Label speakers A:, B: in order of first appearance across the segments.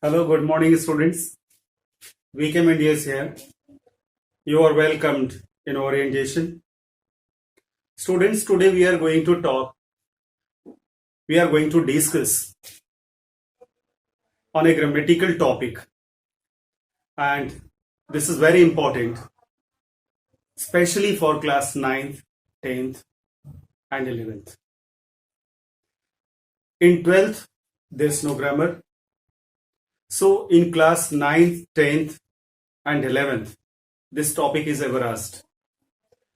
A: Hello, good morning, students. VK India is here. You are welcomed in orientation. Students, today we are going to discuss on a grammatical topic, and this is very important, especially for class 9th, 10th, and 11th. In 12th, there's no grammar. So in class 9th, 10th, and 11th, this topic is ever asked.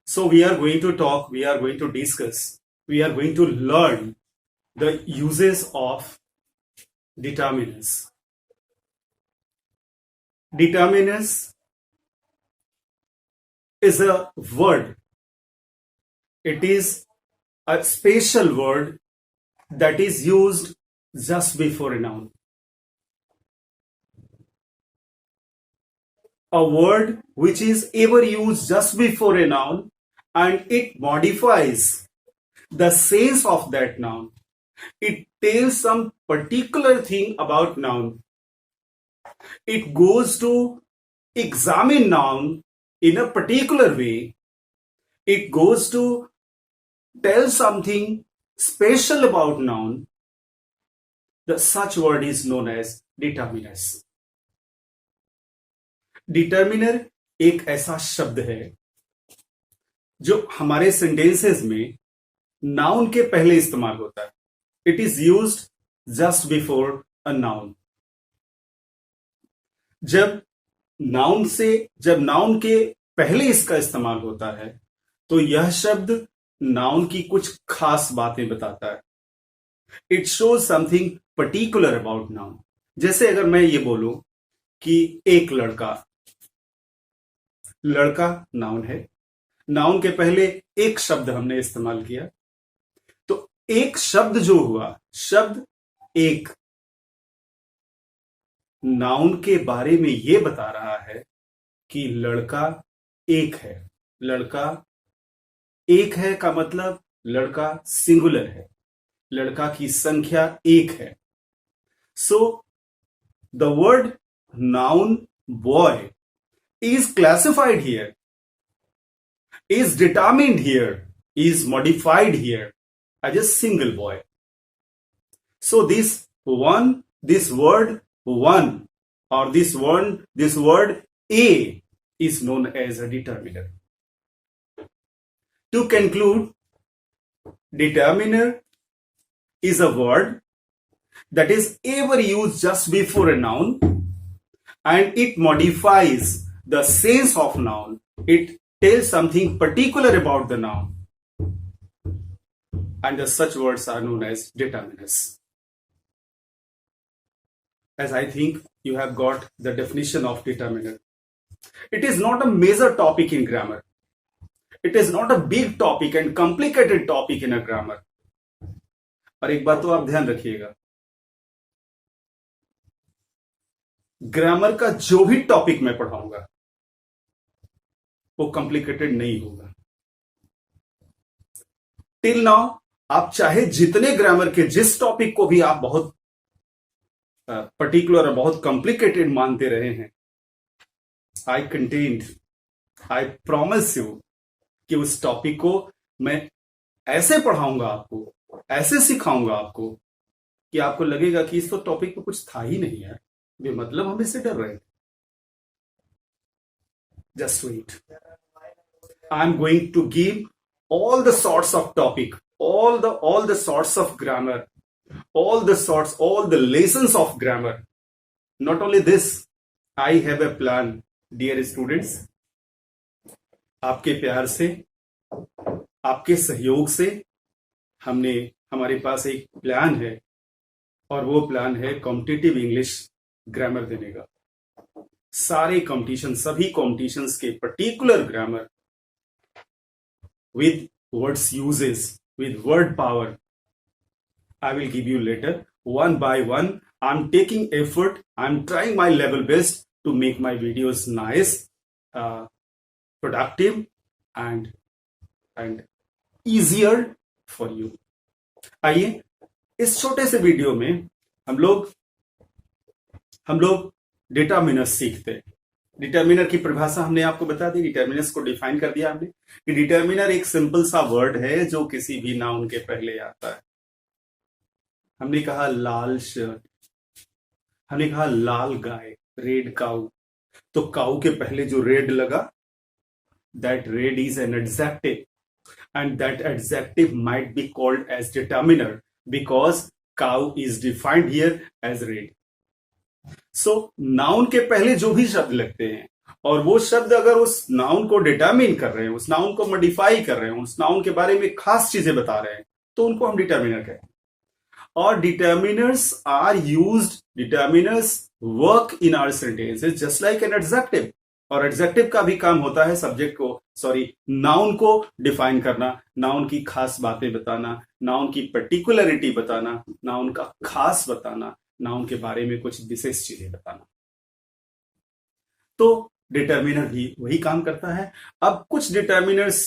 A: So we are going to talk, we are going to discuss, we are going to learn the uses of determinants. Determinants is a word. It is a special word that is used just before a noun. A word which is ever used just before a noun and it modifies the sense of that noun. It tells some particular thing about noun. It goes to examine noun in a particular way. It goes to tell something special about noun. The such word is known as determiners. Determiner एक ऐसा शब्द है जो हमारे sentences में noun के पहले इस्तेमाल होता है. It is used just before a noun. जब नाउन के पहले इसका इस्तेमाल होता है तो यह शब्द नाउन की कुछ खास बातें बताता है. It shows something particular about noun. जैसे अगर मैं ये बोलूं कि एक लड़का नाउन है. नाउन के पहले एक शब्द हमने इस्तेमाल किया तो एक शब्द जो हुआ, शब्द एक, नाउन के बारे में यह बता रहा है कि लड़का एक है. लड़का एक है का मतलब लड़का सिंगुलर है, लड़का की संख्या एक है. So the word noun boy is classified here, is determined here, is modified here as a single boy. So this word one or this word a is known as a determiner. To conclude, determiner is a word that is ever used just before a noun and it modifies the sense of noun. It tells something particular about the noun, and such words are known as determiners. As I think you have got the definition of determiner. It is not a major topic in grammar. It is not a big topic and complicated topic in a grammar. और एक बात तो आप ध्यान रखिएगा, grammar का जो भी टॉपिक मैं पढ़ाऊंगा वो कॉम्प्लिकेटेड नहीं होगा. टिल नाउ आप चाहे जितने ग्रामर के जिस टॉपिक को भी आप बहुत पर्टिकुलर और बहुत कॉम्प्लिकेटेड मानते रहे हैं, आई प्रॉमिस यू कि उस टॉपिक को मैं ऐसे पढ़ाऊंगा आपको, ऐसे सिखाऊंगा आपको कि आपको लगेगा कि इस तो टॉपिक पे कुछ था ही नहीं यार, बेमतलब हम इससे डर रहे थे. Just wait. I'm going to give all the sorts of topic, all the sorts of grammar, all the lessons of grammar. Not only this, I have a plan, dear students. आपके प्यार से, आपके सहयोग से हमारे पास एक प्लान है और वो प्लान है कॉम्पिटिटिव इंग्लिश ग्रामर देने का. सारे कॉम्पिटिशन, सभी कॉम्पिटिशंस के particular grammar with words uses, with word power, I will give you later one by one. I'm taking effort, I'm trying my level best to make my videos nice, productive and easier for you. आइए इस छोटे से video में हम लोग हम लोग determiners सीखते हैं। डिटर्मिनर की परिभाषा हमने आपको बता दी, डिटर्मिनर्स को डिफाइन कर दिया हमने कि डिटर्मिनर एक सिंपल सा वर्ड है जो किसी भी नाउन के पहले आता है। हमने कहा लाल शर्ट, हमने कहा लाल गाय, रेड काउ, तो काउ के पहले जो रेड लगा, that red is an adjective, and that adjective might be called as determiner because cow is defined here as red. So noun के पहले जो भी शब्द लगते हैं और वो शब्द अगर उस नाउन को डिटरमिन कर रहे हैं, उस नाउन को मॉडिफाई कर रहे हैं, उस नाउन के बारे में खास चीजें बता रहे हैं, तो उनको हम डिटर्मिनर कहते हैं। और determiners are used, determiners work in our sentences just like an adjective. और एडजेक्टिव का भी काम होता है सब्जेक्ट को, सॉरी, नाउन को डिफाइन करना, नाउन की खास बातें बताना, नाउन की पर्टिकुलरिटी बताना, नाउन का खास बताना, नाउन के बारे में कुछ विशेष चीजें बताना। तो डिटर्मिनर भी वही काम करता है। अब कुछ डिटर्मिनर्स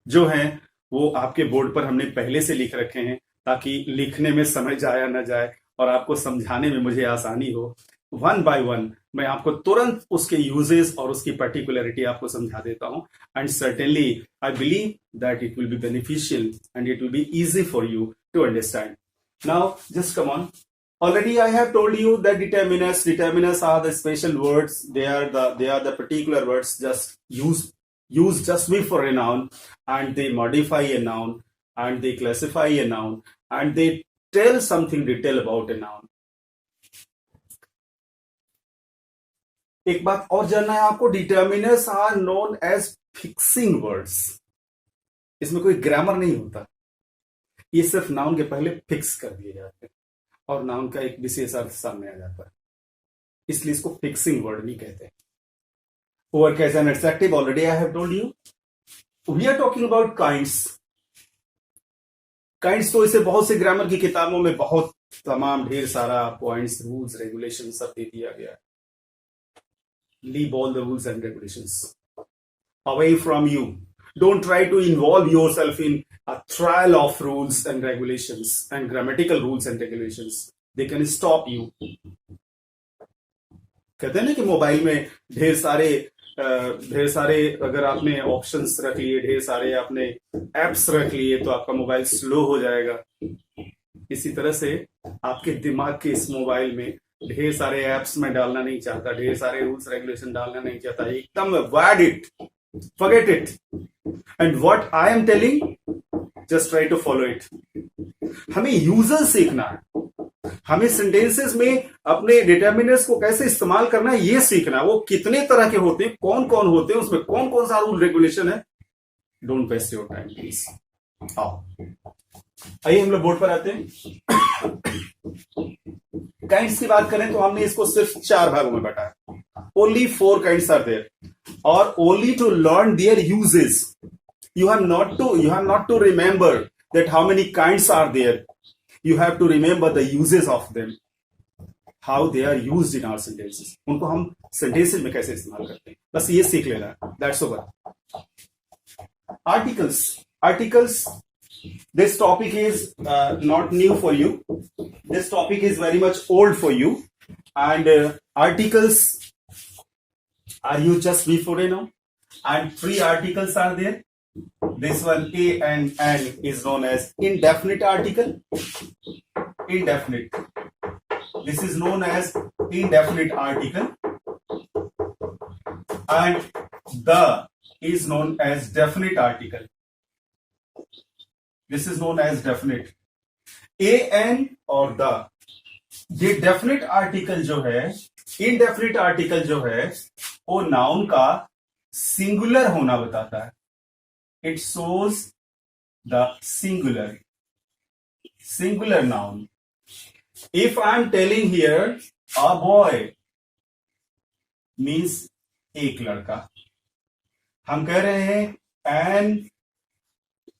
A: जो हैं वो आपके बोर्ड पर हमने पहले से लिख रखे हैं ताकि लिखने में समय जाया ना जाए और आपको समझाने में मुझे आसानी हो। वन बाय वन मैं आपको तुरंत उसके यूजेस और उसकी पर्टिकुलरिटी आपको समझा देता हूं। And certainly I believe that it will be beneficial and it will be easy for you to understand. Now just come on. Already I have told you that determiners are the special words. They are the particular words just used just before a noun, and they modify a noun, and they classify a noun, and they tell something detail about a noun. एक बात और जानना है आपको, determiners are known as fixing words. इसमें कोई grammar नहीं होता, ये सिर्फ नाउन के पहले फिक्स कर दिए जाते हैं और नाउन का एक विशेष अर्थ सामने आ जाता है, इसलिए इसको फिक्सिंग वर्ड नहीं कहते। Work as an adjective, already I have told you. We are talking about kinds. Kinds तो इसे बहुत से ग्रामर की किताबों में बहुत तमाम ढेर सारा पॉइंट्स, रूल्स, रेगुलेशन सब दे दिया गया है। Leave all the rules and regulations away from you. Don't try to involve yourself in a trial of rules and regulations and grammatical rules and regulations. They can stop you. कहते हैं ना कि mobile में ढेर सारे अगर आपने options रख लिए, ढेर सारे आपने एप्स रख लिए, तो आपका मोबाइल स्लो हो जाएगा। इसी तरह से आपके दिमाग के इस मोबाइल में ढेर सारे एप्स में डालना नहीं चाहता, ढेर सारे रूल्स रेगुलेशन डालना नहीं चाहता, एकदम avoid it, forget it, and what I am telling just try to follow it. हमें यूजर सीखना है, हमें सेंटेंसेस में अपने डिटर्मिनर्स को कैसे इस्तेमाल करना है ये सीखना है। वो कितने तरह के होते हैं, कौन कौन होते हैं, उसमें कौन कौन सा रूल रेगुलेशन है। Don't waste your time please. आओ आइए हम लोग बोर्ड पर आते हैं। काइंड्स की बात करें तो हमने इसको सिर्फ 4 भागों में बांटा है। ओनली 4 काइंड्स आर देयर और only to learn their uses. You have not to remember that how many kinds are there. You have to remember the uses of them, how they are used in our sentences. उनको हम sentences में कैसे इस्तेमाल करते हैं, बस ये सीख लेना है। That's over. Articles. This topic is not new for you. This topic is very much old for you. And articles are used just before a noun. And 3 articles are there. This one, a and an, is known as indefinite article. Indefinite. This is known as indefinite article. And the is known as definite article. This is known as definite. A, an और the, ये definite article जो है, indefinite article जो है, वो noun का singular होना बताता है। It shows the singular noun. If I am telling here a boy means एक लड़का, हम कह रहे हैं an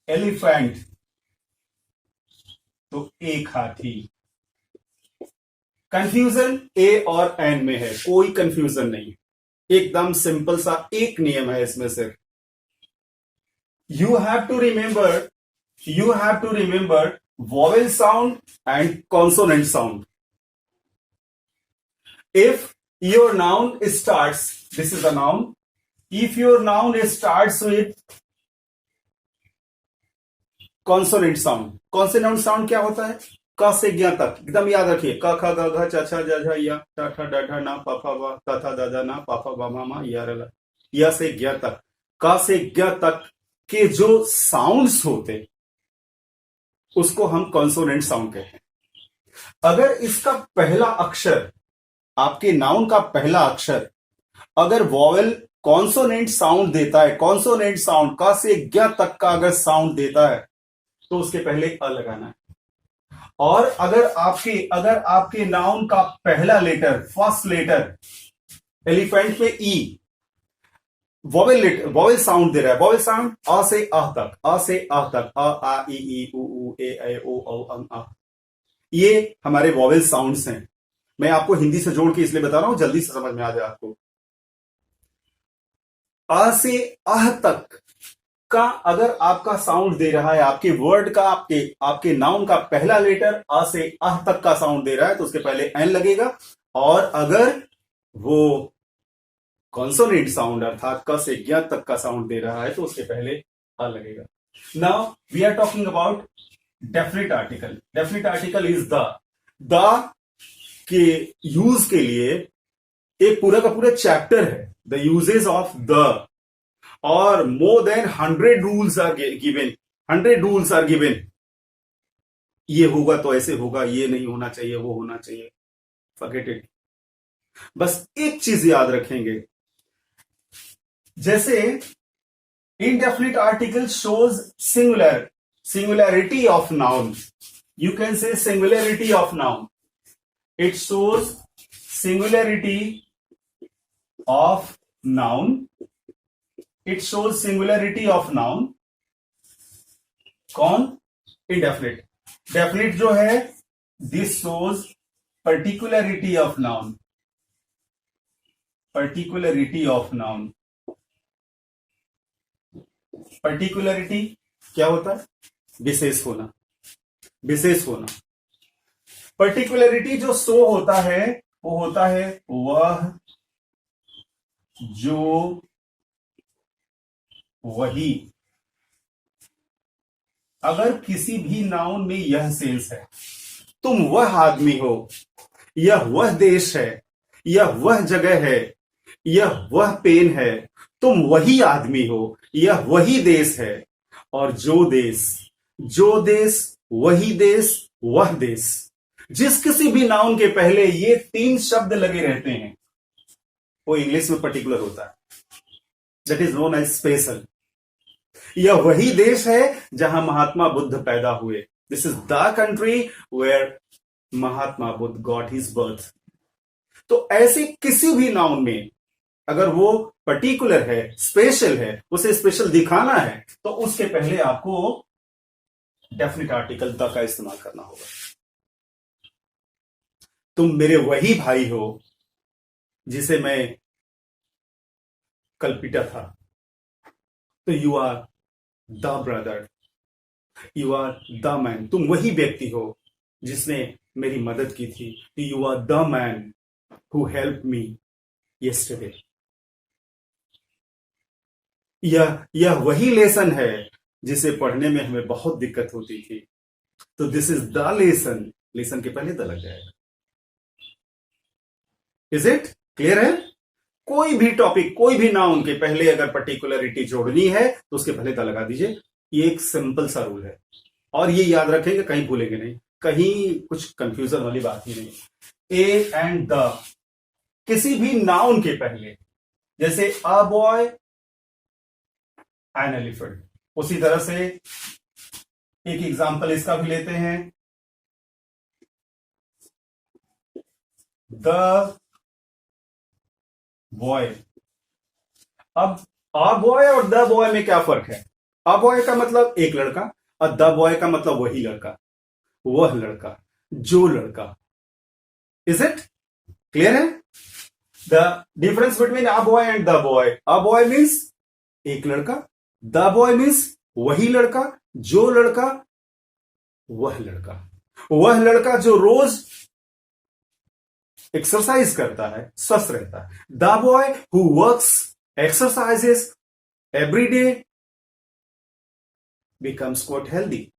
A: elephant तो एक हाथी। कंफ्यूजन ए और एन में है, कोई कंफ्यूजन नहीं, एकदम सिंपल सा एक नियम है इसमें सिर्फ। You have to remember vowel sound and consonant sound. If your noun starts, this is a noun. If your noun starts with consonant sound, consonant sound क्या होता है? क से ज्ञ तक, एकदम याद रखिए, क ख ग घ छ छ ज झ य ट ठ ड ढ न प फ ब त थ द ध न प फ ब म म य र ल, य से ज्ञ तक, क से ज्ञ तक के जो साउंड्स होते उसको हम कॉन्सोनेंट साउंड कहते हैं। अगर इसका पहला अक्षर, आपके नाउन का पहला अक्षर अगर वॉवेल कॉन्सोनेंट साउंड देता है, कॉन्सोनेंट साउंड क से ज्ञ तक का अगर साउंड देता है तो उसके पहले अ लगाना है। और अगर आपके नाउन का पहला लेटर, फर्स्ट लेटर एलिफेंट में ई, वॉवेल साउंड दे रहा है, वॉवेल साउंड अ से अ तक, अ से अ तक, अ आ ई उ ए ऐ ओ औ अं अ, ये हमारे वॉवेल साउंड्स हैं। मैं आपको हिंदी से जोड़ के इसलिए बता रहा हूं जल्दी से समझ में आ जाए आपको। अ से अह तक का अगर आपका साउंड दे रहा है, आपके वर्ड का, आपके नाउन का पहला लेटर अ से अह तक का साउंड दे रहा है तो उसके पहले एन लगेगा। और अगर वो कॉन्सोनेंट साउंड अर्थात क से ज्ञ तक का साउंड दे रहा है तो उसके पहले अ लगेगा। Now we are talking about definite article. Definite article is the के यूज के लिए एक पूरा का पूरा चैप्टर है, द यूजेस ऑफ द, और more than 100 rules are given, 100 rules are given. ये होगा तो ऐसे होगा, ये नहीं होना चाहिए, वो होना चाहिए, फॉरगेट इट। बस एक चीज याद रखेंगे, जैसे indefinite article shows singularity of noun, you can say singularity of noun, it shows singularity of noun, it shows singularity of noun. कौन? इंडेफिनिट। डेफिनिट जो है, this shows particularity of noun, particularity of noun. Particularity क्या होता है? विशेष होना, विशेष होना। पर्टिकुलरिटी जो show होता है वो होता है वह जो वही। अगर किसी भी नाउन में यह सेंस है, तुम वह आदमी हो, यह वह देश है, यह वह जगह है, यह वह पेन है, तुम वही आदमी हो, यह वही देश है, और जो देश वही देश वह देश। जिस किसी भी नाउन के पहले ये 3 शब्द लगे रहते हैं वो इंग्लिश में पर्टिकुलर होता है, that is known as special. यह वही देश है जहां महात्मा बुद्ध पैदा हुए, this is the country where Mahatma Buddha got his birth. तो ऐसे किसी भी नाउन में अगर वो पर्टिकुलर है, स्पेशल है, उसे स्पेशल दिखाना है तो उसके पहले आपको डेफिनेट आर्टिकल द का इस्तेमाल करना होगा। तुम मेरे वही भाई हो जिसे मैं कल पीटा था, तो you are the brother, you are the man. तुम वही व्यक्ति हो जिसने मेरी मदद की थी, you are the man who help me yesterday. यह वही लेसन है जिसे पढ़ने में हमें बहुत दिक्कत होती थी, तो this is the lesson. Lesson के पहले द लग जाएगा। इज इट क्लियर है? कोई भी टॉपिक, कोई भी नाउन के पहले अगर पर्टिकुलरिटी जोड़नी है तो उसके पहले द लगा दीजिए। ये एक सिंपल सा रूल है और ये याद रखेंगे, कहीं भूलेंगे नहीं, कहीं कुछ कंफ्यूजन वाली बात ही नहीं। ए एंड द किसी भी नाउन के पहले, जैसे अ बॉय एन एलिफेंट, उसी तरह से एक एग्जांपल इसका भी लेते हैं, द बॉय। अब अ बॉय और द बॉय में क्या फर्क है? अ बॉय का मतलब एक लड़का और द बॉय का मतलब वही लड़का, वह लड़का, जो लड़का। इज इट क्लियर है? The difference between a boy and the boy, a boy means एक लड़का, द बॉय मीन्स वही लड़का, जो लड़का, वह लड़का, वह लड़का जो रोज एक्सरसाइज करता है स्वस्थ रहता है. The boy who works exercises every day becomes quite healthy.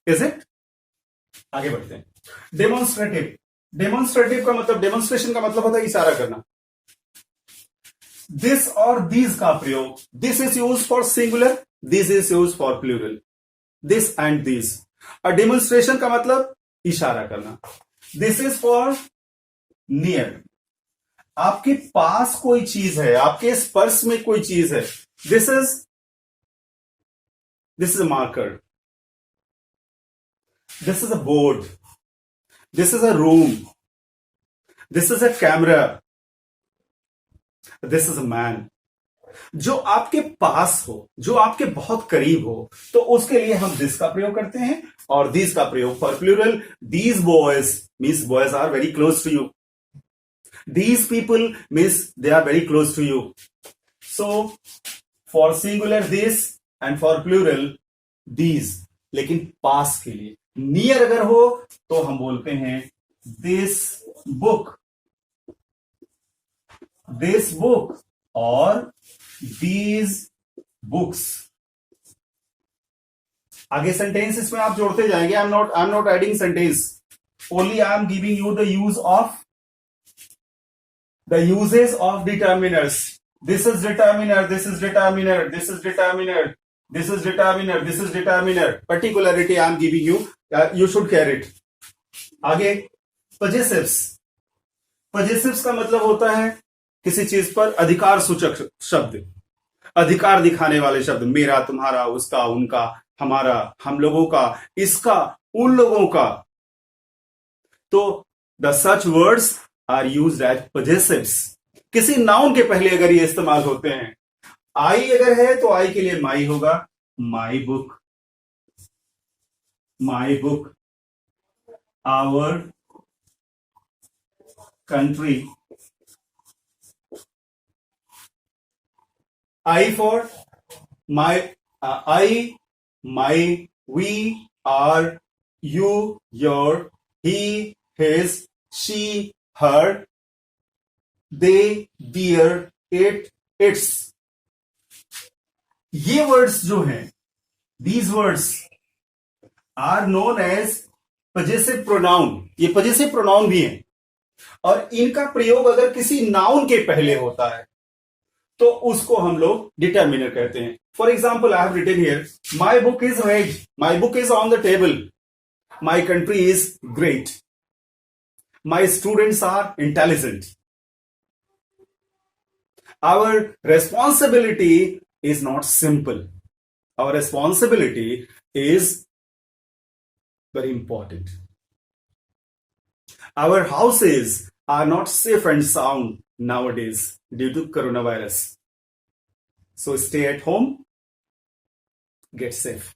A: Is it? आगे बढ़ते हैं. डेमोन्स्ट्रेटिव. डेमोन्स्ट्रेटिव का मतलब, डेमोन्स्ट्रेशन का मतलब होता है इशारा करना. दिस और दीज का प्रयोग, this is use for singular, this is use for plural. This and this. और डेमोन्स्ट्रेशन का मतलब इशारा करना. This is for near. आपके पास कोई चीज है, आपके स्पर्श में कोई चीज है. This is a marker. This is a board. This is a room. This is a camera. This is a man. जो आपके पास हो, जो आपके बहुत करीब हो, तो उसके लिए हम दिस का प्रयोग करते हैं और दिस का प्रयोग for plural. These boys means boys are very close to you. These people means they are very close to you. So for singular this and for plural these. लेकिन पास के लिए नियर अगर हो तो हम बोलते हैं this book, this book और these books. आगे सेंटेंस इसमें आप जोड़ते जाएंगे. I am not adding sentence, only I am giving you the use of the uses of determiners. This is determiner, this is determiner, this is determiner, this is determiner, this is determiner. Particularity I am giving you, you should carry it. आगे possessives. possessives का मतलब होता है किसी चीज पर अधिकार सूचक शब्द, अधिकार दिखाने वाले शब्द. मेरा, तुम्हारा, उसका, उनका, हमारा, हम लोगों का, इसका, उन लोगों का. तो the such words are used as possessives. किसी नाउन के पहले अगर ये इस्तेमाल होते हैं, आई अगर है तो आई के लिए माई होगा. My book, my book. Our country. I for my, I, my, we, are, you, your, he, his, she, her, they, their, it, its. ये वर्ड्स जो हैं, these words are known as possessive pronoun. ये possessive pronoun भी हैं और इनका प्रयोग अगर किसी नाउन के पहले होता है तो उसको हम लोग डिटर्मिनर कहते हैं. For example I have written here, my book is red, my book is on the table, my country is great, my students are intelligent. Our responsibility is not simple. Our responsibility is very important. Our houses are not safe and sound nowadays due to coronavirus. So stay at home, get safe.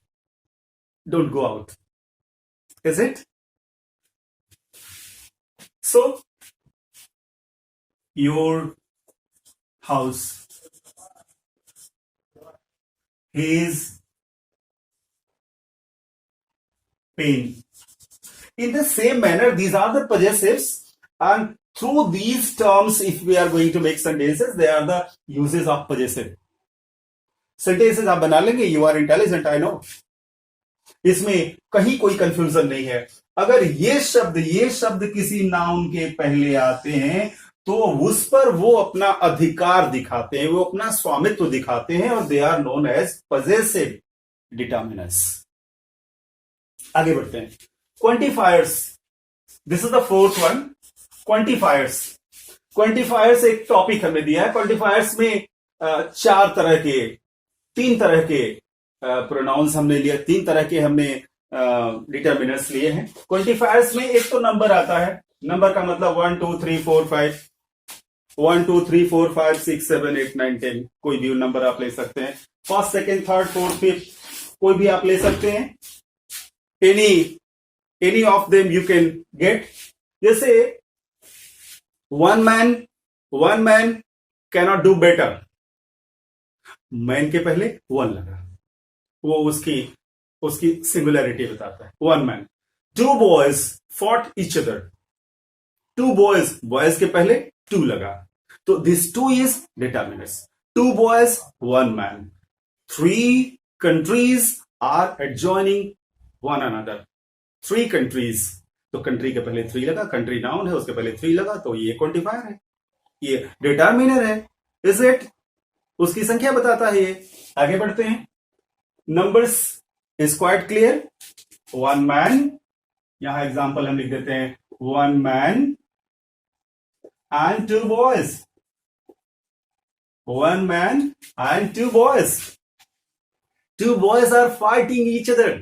A: Don't go out. Is it? So, your house, his pen. In the same manner, these are the possessives, and through these terms, if we are going to make sentences, they are the uses of possessive. Sentences आप बना लेंगे. You are intelligent, I know. इसमें कहीं कोई confusion नहीं है. अगर ये शब्द किसी नाउन के पहले आते हैं तो उस पर वो अपना अधिकार दिखाते हैं, वो अपना स्वामित्व दिखाते हैं और they are known as possessive determiners. आगे बढ़ते हैं. Quantifiers. This is the fourth one. Quantifiers. Quantifiers एक टॉपिक हमें दिया है. क्वांटिफायर्स में तीन तरह के प्रोनाउंस हमने लिया, तीन तरह के हमने डिटर्मिनर्स लिए हैं. क्वांटिफायर्स में एक तो नंबर आता है. नंबर का मतलब 1 2 3 4 5, 1 2 3 4 5 6 7 8 9 10. कोई भी नंबर आप ले सकते हैं. First, second, third, fourth, fifth कोई भी आप ले सकते हैं. Any of them you can get. जैसे one man cannot do better. Man के पहले वन लगा, वो उसकी सिंगुलैरिटी बताता है. One man. Two boys fought each other. Two boys, boys के पहले टू लगा, तो this two is determiners. Two boys, one man. Three countries are adjoining one another. Three countries, तो कंट्री के पहले थ्री लगा, कंट्री नाउन है, उसके पहले थ्री लगा, तो ये क्वांटिफायर है, ये डिटर्मिनर है. Is it? उसकी संख्या बताता है ये. आगे बढ़ते हैं. Numbers is quite clear. One man, यहां एग्जांपल हम लिख देते हैं, one man and two boys. One man and two boys. Two boys are fighting each other.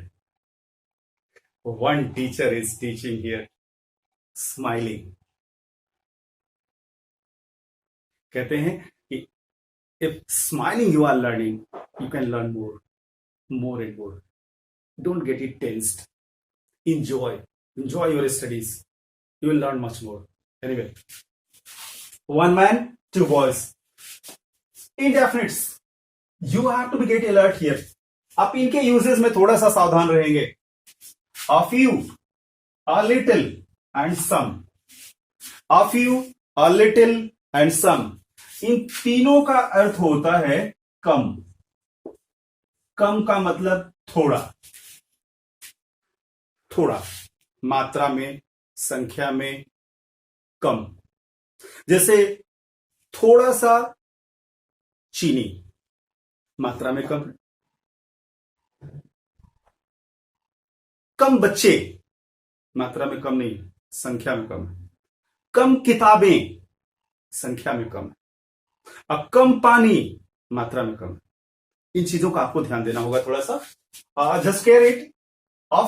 A: One teacher is teaching here, smiling. कहते हैं कि if smiling you are learning, you can learn more, more and more. Don't get it tensed. Enjoy your studies. You will learn much more. Anyway, one man, two boys. Indefinites. You have to be get alert here. आप इनके uses में थोड़ा सा सावधान रहेंगे. A few, a little and some. A few, a little and some. इन तीनों का अर्थ होता है कम. कम का मतलब थोड़ा, थोड़ा मात्रा में, संख्या में कम. जैसे थोड़ा सा चीनी मात्रा में कम. कम बच्चे मात्रा में कम नहीं, संख्या में कम. कम किताबें संख्या में कम. अब कम पानी मात्रा में कम. इन चीजों का आपको ध्यान देना होगा थोड़ा सा. Just care it. A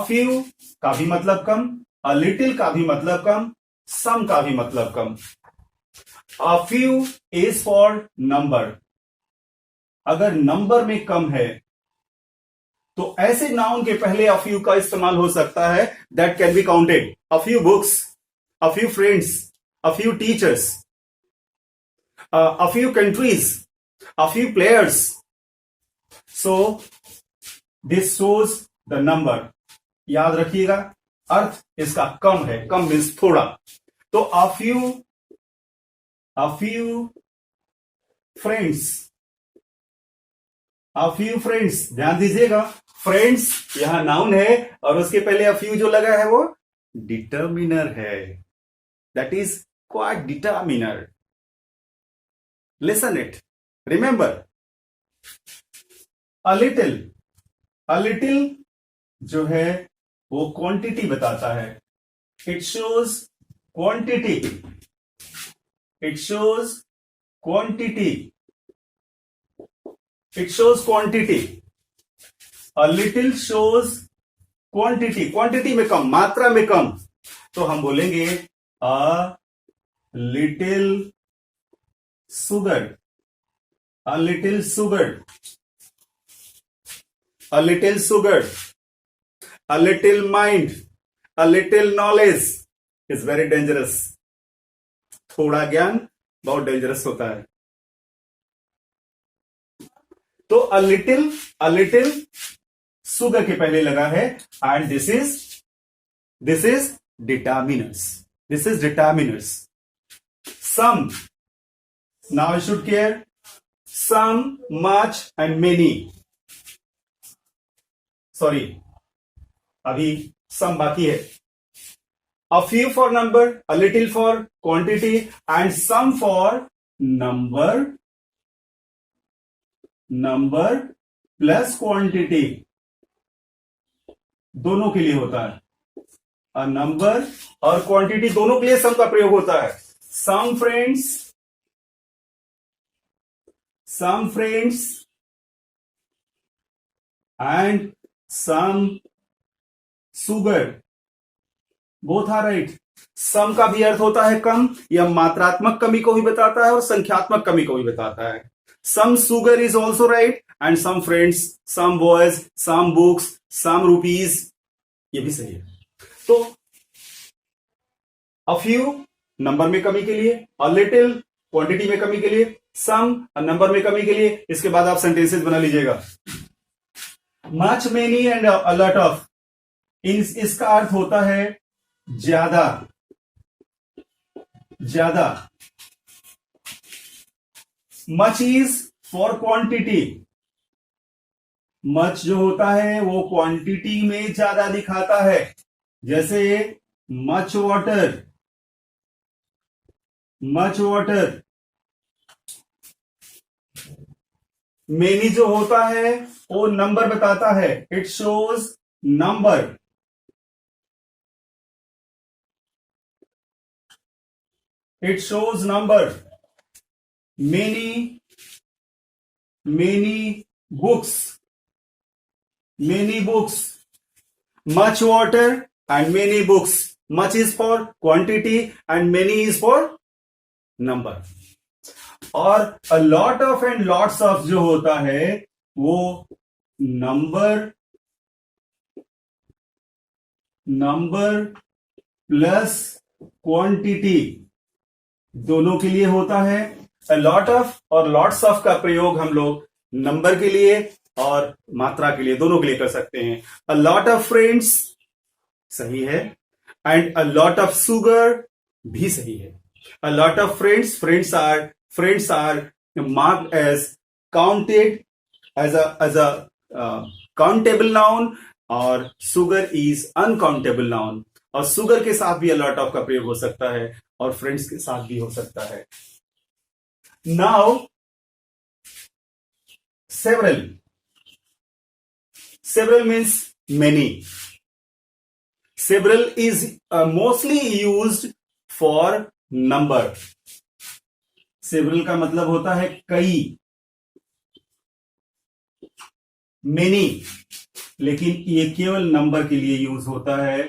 A: few का भी मतलब कम, अ लिटिल का भी मतलब कम, सम का भी मतलब कम. A few is for number. अगर नंबर में कम है तो ऐसे नाउन के पहले अ फ्यू का इस्तेमाल हो सकता है. That can be counted. A few books, a few friends, a few teachers, a few countries, a few players. So this shows the number. याद रखिएगा, अर्थ इसका कम है. कम मीन्स थोड़ा. तो a few friends, a few friends. ध्यान दीजिएगा, friends यहां noun है और उसके पहले अ फ्यू जो लगा है वो डिटर्मिनर है. That is quite determiner. Listen it, remember. A little जो है वो क्वांटिटी बताता है. It shows quantity. It shows quantity. It shows quantity. A little shows quantity. Quantity में कम, मात्रा में कम. तो हम बोलेंगे a little sugar. A little sugar. A little sugar. A little mind. A little knowledge is very dangerous. थोड़ा ज्ञान बहुत dangerous होता है. तो अ लिटिल सुगर के पहले लगा है and this is determiners. This is determiners. Some, now you should care. Some, much and many. Sorry, अभी सम बाकी है. A few for number, a little for quantity and some for number plus quantity. दोनों के लिए होता है. A number और quantity दोनों के लिए सम का प्रयोग होता है. Some friends and some sugar both are right. Some का भी अर्थ होता है कम. यह मात्रात्मक कमी को भी बताता है और संख्यात्मक कमी को भी बताता है. Some sugar is also right and some friends, some boys, some books, some rupees, ये भी सही है. तो अ फ्यू नंबर में कमी के लिए, अ लिटिल क्वांटिटी में कमी के लिए, सम नंबर में कमी के लिए. इसके बाद आप सेंटेंसेस बना लीजिएगा. Much, many and a lot of. इसका अर्थ होता है ज्यादा, ज्यादा। Much is for quantity. Much जो होता है वो क्वांटिटी में ज्यादा दिखाता है, जैसे much water, much water. Many जो होता है वो नंबर बताता है, it shows number. It shows number. Many, many books, many books. Much water and many books. Much is for quantity and many is for number. और a lot of and lots of जो होता है वो number, number plus quantity दोनों के लिए होता है। अ लॉट ऑफ और लॉट्स ऑफ का प्रयोग हम लोग नंबर के लिए और मात्रा के लिए, दोनों के लिए कर सकते हैं। अ लॉट ऑफ फ्रेंड्स सही है, and a lot of sugar भी सही है। A lot of friends, friends are marked as counted as a countable noun, और शुगर इज अनकाउंटेबल नाउन। और शुगर के साथ भी अ लॉट ऑफ का प्रयोग हो सकता है और फ्रेंड्स के साथ भी हो सकता है। Now several, several means many. Several is mostly used for number. Several का मतलब होता है कई, many, लेकिन ये केवल नंबर के लिए यूज होता है।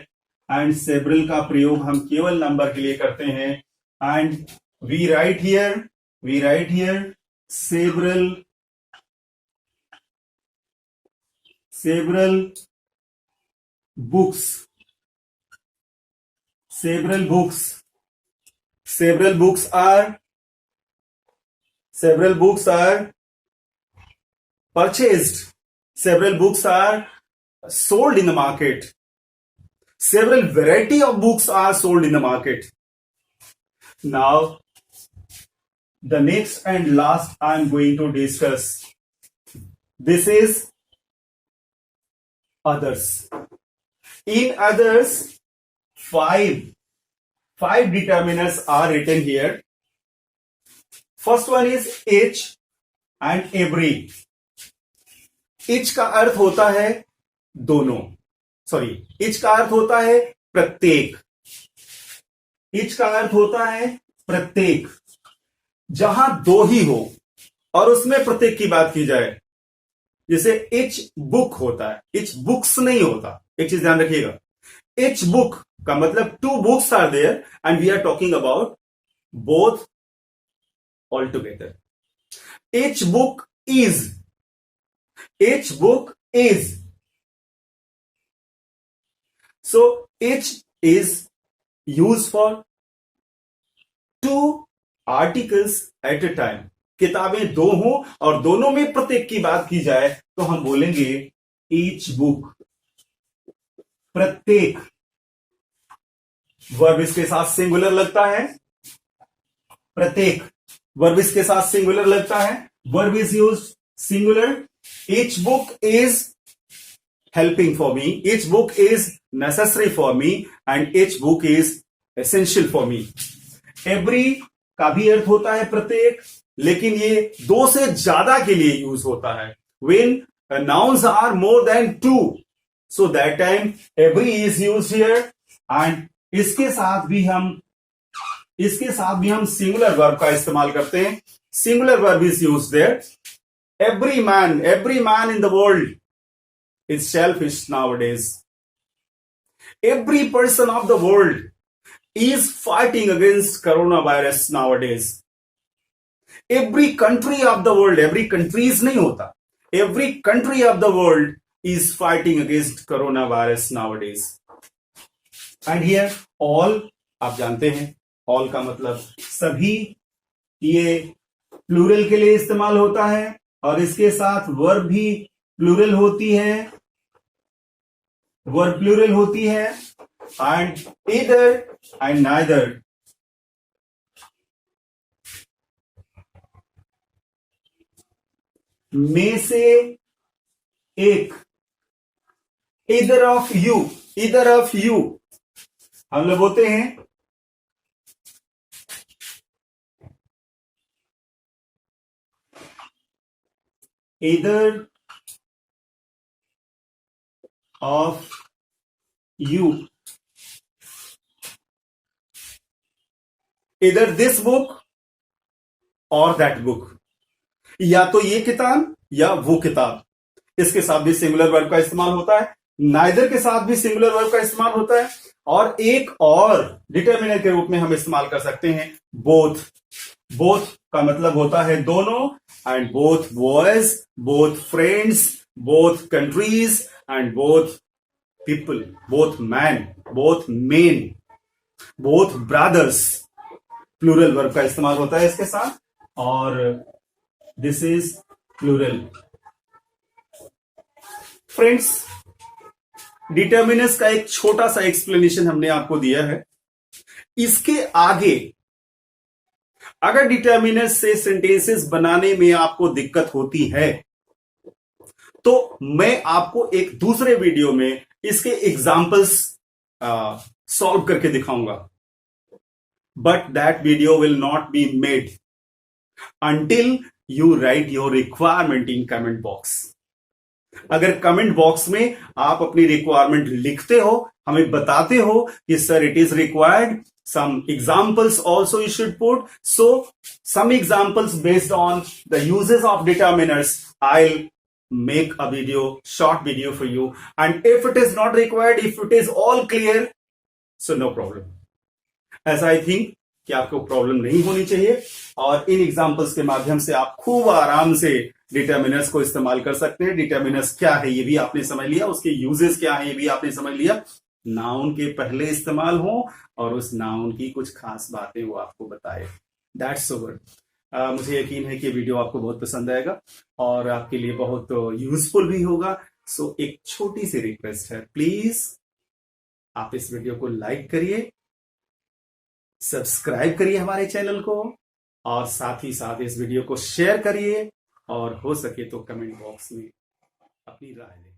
A: एंड सेवरल का प्रयोग हम केवल नंबर के लिए करते हैं। And we write here several, several books, several books, several books are purchased, several books are sold in the market, several variety of books are sold in the market. Now the next and last I am going to discuss, this is others. In others, five determiners are written here. First one is each and every. each का अर्थ होता है दोनों, sorry, each का अर्थ होता है प्रत्येक। each का अर्थ होता है प्रत्येक। जहां दो ही हो और उसमें प्रत्येक की बात की जाए, जैसे each बुक होता है, each बुक्स नहीं होता। एक चीज ध्यान रखिएगा, each बुक का मतलब two books are there and we are talking about both all together. each book is, each book is, so each is used for two articles at a time. किताबें दो हों और दोनों में प्रत्येक की बात की जाए तो हम बोलेंगे each book, प्रत्येक। वर्ब इसके साथ सिंगुलर लगता है, प्रत्येक वर्ब इसके साथ सिंगुलर लगता है। Verb is use singular. each book is helping for me, each book is necessary for me, and each book is essential for me. every का भी अर्थ होता है प्रत्येक, लेकिन ये दो से ज्यादा के लिए यूज होता है। when nouns are more than two, so that time every is used here. and इसके साथ भी हम सिंगुलर वर्ब का इस्तेमाल करते हैं। Singular verb is use their. every man in the world is selfish nowadays. Every person of the world is fighting against coronavirus nowadays. Every country of the world, every countries नहीं होता, every country of the world is fighting against coronavirus nowadays. And here all, आप जानते हैं all का मतलब सभी, ये plural के लिए इस्तेमाल होता है और इसके साथ वर्ब भी प्लूरल होती है। वर्ब प्लूरल होती है एंड इधर एंड नाइदर। में से एक, इधर ऑफ यू, इधर ऑफ यू हम लोग बोलते हैं इधर ऑफ यू, इधर दिस बुक और दैट बुक, या तो ये किताब या वो किताब। इसके साथ भी सिंगुलर वर्ब का इस्तेमाल होता है, नाइदर के साथ भी सिंगुलर वर्ब का इस्तेमाल होता है, और एक और डिटर्मिनर के रूप में हम इस्तेमाल कर सकते हैं बोथ। बोथ का मतलब होता है दोनों, and both boys, both friends, both countries and both people, both man, both men, both brothers. Plural verb का इस्तेमाल होता है इसके साथ, और this is plural. Friends, determiners का एक छोटा सा एक्सप्लेनेशन हमने आपको दिया है। इसके आगे अगर डिटर्मिनर्स से सेंटेंसेस बनाने में आपको दिक्कत होती है तो मैं आपको एक दूसरे वीडियो में इसके एग्जाम्पल्स सॉल्व करके दिखाऊंगा, but that video will not be made until you write your requirement in comment box। अगर कमेंट बॉक्स में आप अपनी रिक्वायरमेंट लिखते हो, हमें बताते हो कि sir it is required some examples also you should put, so some examples based on the uses of determiners I'll make a video, short video for you, and if it is not required, if it is all clear, so no problem। ऐसा I think कि आपको problem नहीं होनी चाहिए, और इन examples के माध्यम से आप खूब आराम से डिटर्मिनर्स को इस्तेमाल कर सकते हैं। डिटर्मिनर्स क्या है ये भी आपने समझ लिया, उसके यूजेस क्या है ये भी आपने समझ लिया। नाउन के पहले इस्तेमाल हो और उस नाउन की कुछ खास बातें वो आपको बताए। That's so good. मुझे यकीन है कि वीडियो आपको बहुत पसंद आएगा और आपके लिए बहुत यूजफुल भी होगा। सो एक छोटी सी रिक्वेस्ट है, प्लीज आप इस वीडियो को लाइक करिए, सब्सक्राइब करिए हमारे चैनल को, और साथ ही साथ इस वीडियो को शेयर करिए, और हो सके तो कमेंट बॉक्स में अपनी राय दें।